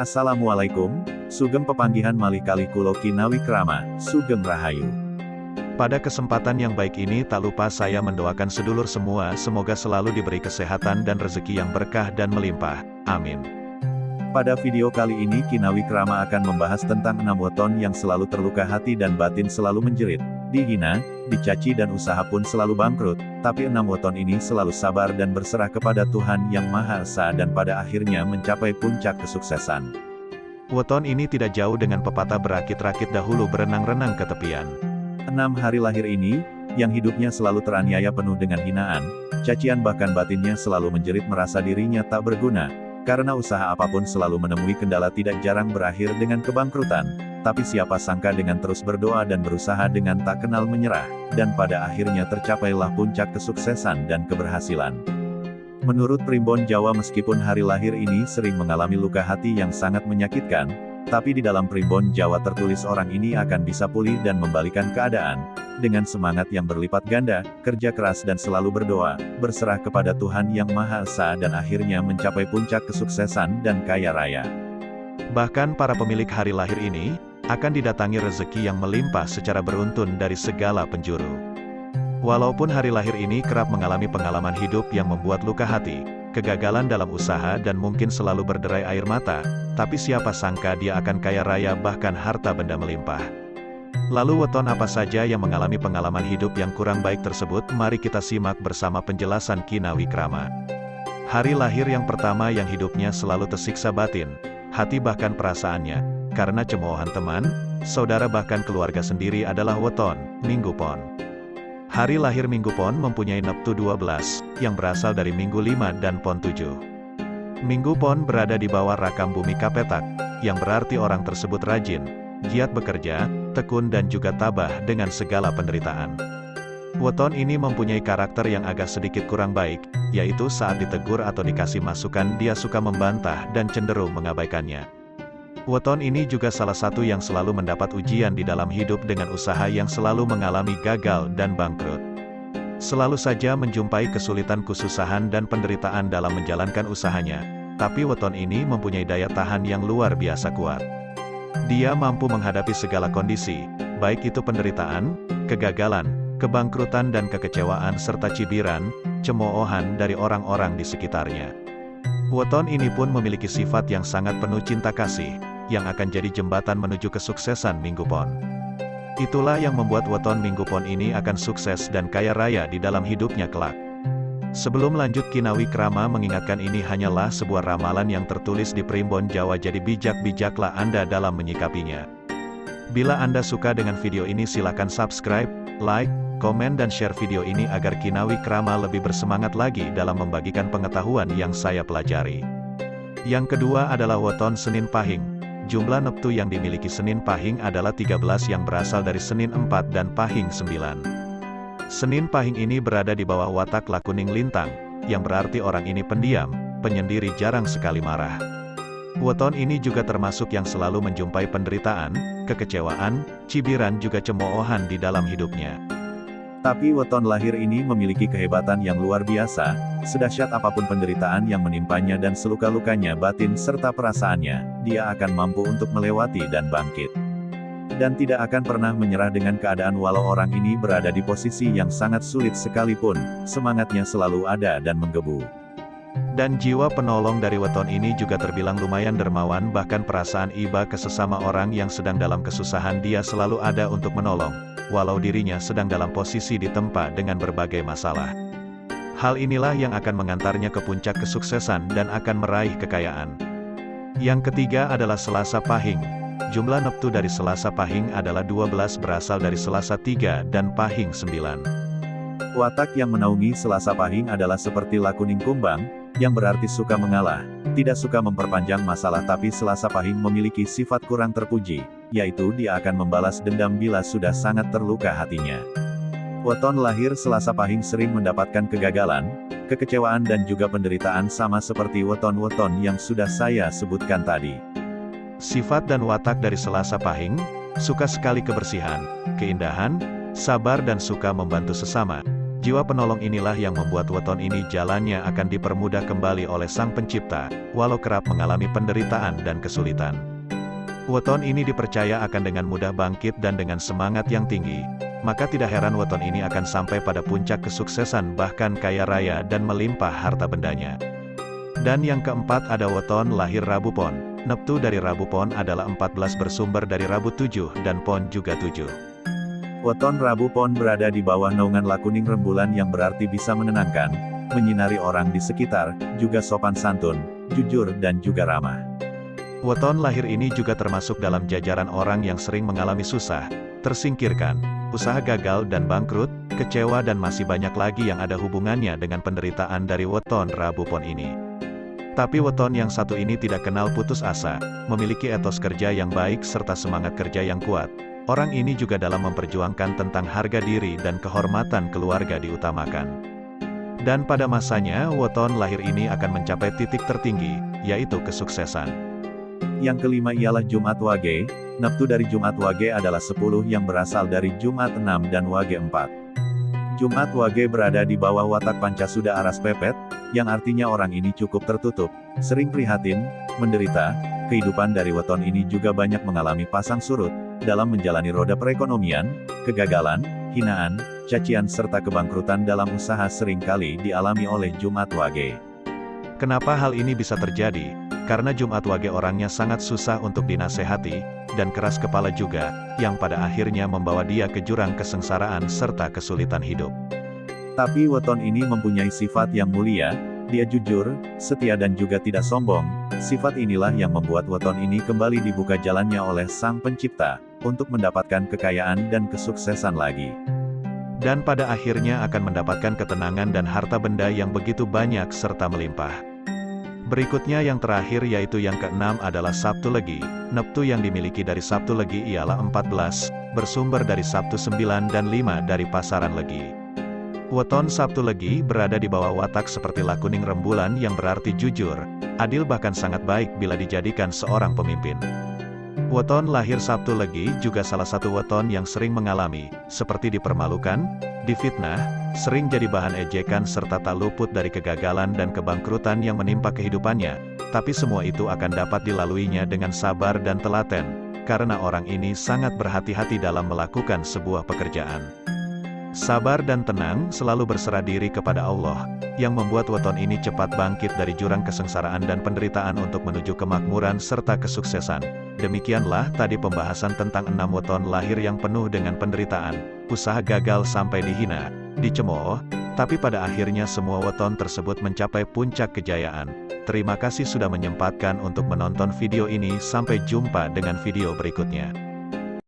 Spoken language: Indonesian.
Assalamualaikum, sugeng pepanggihan malih kalih kulo Kinawi Krama, sugeng rahayu. Pada kesempatan yang baik ini tak lupa saya mendoakan sedulur semua semoga selalu diberi kesehatan dan rezeki yang berkah dan melimpah. Amin. Pada video kali ini Kinawi Krama akan membahas tentang 6 weton yang selalu terluka hati dan batin selalu menjerit, dihina, dicaci dan usaha pun selalu bangkrut, tapi 6 weton ini selalu sabar dan berserah kepada Tuhan Yang Maha Esa dan pada akhirnya mencapai puncak kesuksesan. Weton ini tidak jauh dengan pepatah berakit-rakit dahulu berenang-renang ke tepian. 6 hari lahir ini, yang hidupnya selalu teraniaya penuh dengan hinaan, cacian bahkan batinnya selalu menjerit merasa dirinya tak berguna, karena usaha apapun selalu menemui kendala tidak jarang berakhir dengan kebangkrutan, tapi siapa sangka dengan terus berdoa dan berusaha dengan tak kenal menyerah, dan pada akhirnya tercapailah puncak kesuksesan dan keberhasilan. Menurut Primbon Jawa meskipun hari lahir ini sering mengalami luka hati yang sangat menyakitkan, tapi di dalam Primbon Jawa tertulis orang ini akan bisa pulih dan membalikan keadaan, dengan semangat yang berlipat ganda, kerja keras dan selalu berdoa, berserah kepada Tuhan Yang Maha Esa dan akhirnya mencapai puncak kesuksesan dan kaya raya. Bahkan para pemilik hari lahir ini, akan didatangi rezeki yang melimpah secara beruntun dari segala penjuru. Walaupun hari lahir ini kerap mengalami pengalaman hidup yang membuat luka hati, kegagalan dalam usaha dan mungkin selalu berderai air mata, tapi siapa sangka dia akan kaya raya bahkan harta benda melimpah. Lalu weton apa saja yang mengalami pengalaman hidup yang kurang baik tersebut? Mari kita simak bersama penjelasan Kinawi Krama. Hari lahir yang pertama yang hidupnya selalu tersiksa batin, hati bahkan perasaannya, karena cemoohan teman, saudara bahkan keluarga sendiri adalah weton, Minggu Pon. Hari lahir Minggu Pon mempunyai neptu 12, yang berasal dari Minggu 5 dan Pon 7. Minggu Pon berada di bawah rakam bumi Kapetak, yang berarti orang tersebut rajin, giat bekerja, tekun dan juga tabah dengan segala penderitaan. Weton ini mempunyai karakter yang agak sedikit kurang baik, yaitu saat ditegur atau dikasih masukan dia suka membantah dan cenderung mengabaikannya. Weton ini juga salah satu yang selalu mendapat ujian di dalam hidup dengan usaha yang selalu mengalami gagal dan bangkrut. Selalu saja menjumpai kesulitan kesusahan dan penderitaan dalam menjalankan usahanya, tapi weton ini mempunyai daya tahan yang luar biasa kuat. Dia mampu menghadapi segala kondisi, baik itu penderitaan, kegagalan, kebangkrutan dan kekecewaan serta cibiran, cemoohan dari orang-orang di sekitarnya. Weton ini pun memiliki sifat yang sangat penuh cinta kasih, yang akan jadi jembatan menuju kesuksesan Minggu Pon. Itulah yang membuat weton Minggu Pon ini akan sukses dan kaya raya di dalam hidupnya kelak. Sebelum lanjut Kinawi Krama mengingatkan ini hanyalah sebuah ramalan yang tertulis di Primbon Jawa, jadi bijak-bijaklah Anda dalam menyikapinya. Bila Anda suka dengan video ini silakan subscribe, like, komen dan share video ini agar Kinawi Krama lebih bersemangat lagi dalam membagikan pengetahuan yang saya pelajari. Yang kedua adalah weton Senin Pahing. Jumlah neptu yang dimiliki Senin Pahing adalah 13 yang berasal dari Senin 4 dan Pahing 9. Senin Pahing ini berada di bawah watak Lakuning Lintang, yang berarti orang ini pendiam, penyendiri jarang sekali marah. Weton ini juga termasuk yang selalu menjumpai penderitaan, kekecewaan, cibiran juga cemoohan di dalam hidupnya. Tapi weton lahir ini memiliki kehebatan yang luar biasa, sedahsyat apapun penderitaan yang menimpanya dan seluka-lukanya batin serta perasaannya, dia akan mampu untuk melewati dan bangkit. Dan tidak akan pernah menyerah dengan keadaan walau orang ini berada di posisi yang sangat sulit sekalipun, semangatnya selalu ada dan menggebu. Dan jiwa penolong dari weton ini juga terbilang lumayan dermawan, bahkan perasaan iba ke sesama orang yang sedang dalam kesusahan dia selalu ada untuk menolong, walau dirinya sedang dalam posisi ditempa dengan berbagai masalah. Hal inilah yang akan mengantarnya ke puncak kesuksesan dan akan meraih kekayaan. Yang ketiga adalah Selasa Pahing. Jumlah neptu dari Selasa Pahing adalah 12 berasal dari Selasa 3 dan Pahing 9. Watak yang menaungi Selasa Pahing adalah seperti Lakuning Kumbang, yang berarti suka mengalah, tidak suka memperpanjang masalah, tapi Selasa Pahing memiliki sifat kurang terpuji, yaitu dia akan membalas dendam bila sudah sangat terluka hatinya. Weton lahir Selasa Pahing sering mendapatkan kegagalan, kekecewaan dan juga penderitaan sama seperti weton-weton yang sudah saya sebutkan tadi. Sifat dan watak dari Selasa Pahing, suka sekali kebersihan, keindahan, sabar dan suka membantu sesama. Jiwa penolong inilah yang membuat weton ini jalannya akan dipermudah kembali oleh Sang Pencipta, walau kerap mengalami penderitaan dan kesulitan. Weton ini dipercaya akan dengan mudah bangkit dan dengan semangat yang tinggi, maka tidak heran weton ini akan sampai pada puncak kesuksesan bahkan kaya raya dan melimpah harta bendanya. Dan yang keempat ada weton lahir Rabu Pon. Neptu dari Rabu Pon adalah 14 bersumber dari Rabu 7 dan Pon juga 7. Weton Rabu Pon berada di bawah naungan lakuning rembulan yang berarti bisa menenangkan, menyinari orang di sekitar, juga sopan santun, jujur dan juga ramah. Weton lahir ini juga termasuk dalam jajaran orang yang sering mengalami susah, tersingkirkan, usaha gagal dan bangkrut, kecewa dan masih banyak lagi yang ada hubungannya dengan penderitaan dari weton Rabu Pon ini. Tapi weton yang satu ini tidak kenal putus asa, memiliki etos kerja yang baik serta semangat kerja yang kuat. Orang ini juga dalam memperjuangkan tentang harga diri dan kehormatan keluarga diutamakan. Dan pada masanya, weton lahir ini akan mencapai titik tertinggi, yaitu kesuksesan. Yang kelima ialah Jumat Wage. Neptu dari Jumat Wage adalah 10 yang berasal dari Jumat 6 dan Wage 4. Jumat Wage berada di bawah watak Pancasuda Aras Pepet, yang artinya orang ini cukup tertutup, sering prihatin, menderita. Kehidupan dari weton ini juga banyak mengalami pasang surut, dalam menjalani roda perekonomian, kegagalan, hinaan, cacian serta kebangkrutan dalam usaha seringkali dialami oleh Jumat Wage. Kenapa hal ini bisa terjadi? Karena Jumat Wage orangnya sangat susah untuk dinasehati, dan keras kepala juga, yang pada akhirnya membawa dia ke jurang kesengsaraan serta kesulitan hidup. Tapi weton ini mempunyai sifat yang mulia, dia jujur, setia dan juga tidak sombong. Sifat inilah yang membuat weton ini kembali dibuka jalannya oleh Sang Pencipta, untuk mendapatkan kekayaan dan kesuksesan lagi. Dan pada akhirnya akan mendapatkan ketenangan dan harta benda yang begitu banyak serta melimpah. Berikutnya yang terakhir yaitu yang keenam adalah Sabtu Legi. Neptu yang dimiliki dari Sabtu Legi ialah 14, bersumber dari Sabtu 9 dan 5 dari pasaran Legi. Weton Sabtu Legi berada di bawah watak seperti lakuning rembulan yang berarti jujur, adil bahkan sangat baik bila dijadikan seorang pemimpin. Weton lahir Sabtu Legi juga salah satu weton yang sering mengalami, seperti dipermalukan, difitnah, sering jadi bahan ejekan serta tak luput dari kegagalan dan kebangkrutan yang menimpa kehidupannya, tapi semua itu akan dapat dilaluinya dengan sabar dan telaten, karena orang ini sangat berhati-hati dalam melakukan sebuah pekerjaan. Sabar dan tenang, selalu berserah diri kepada Allah, yang membuat weton ini cepat bangkit dari jurang kesengsaraan dan penderitaan untuk menuju kemakmuran serta kesuksesan. Demikianlah tadi pembahasan tentang 6 weton lahir yang penuh dengan penderitaan, usaha gagal sampai dihina, dicemooh, tapi pada akhirnya semua weton tersebut mencapai puncak kejayaan. Terima kasih sudah menyempatkan untuk menonton video ini, sampai jumpa dengan video berikutnya.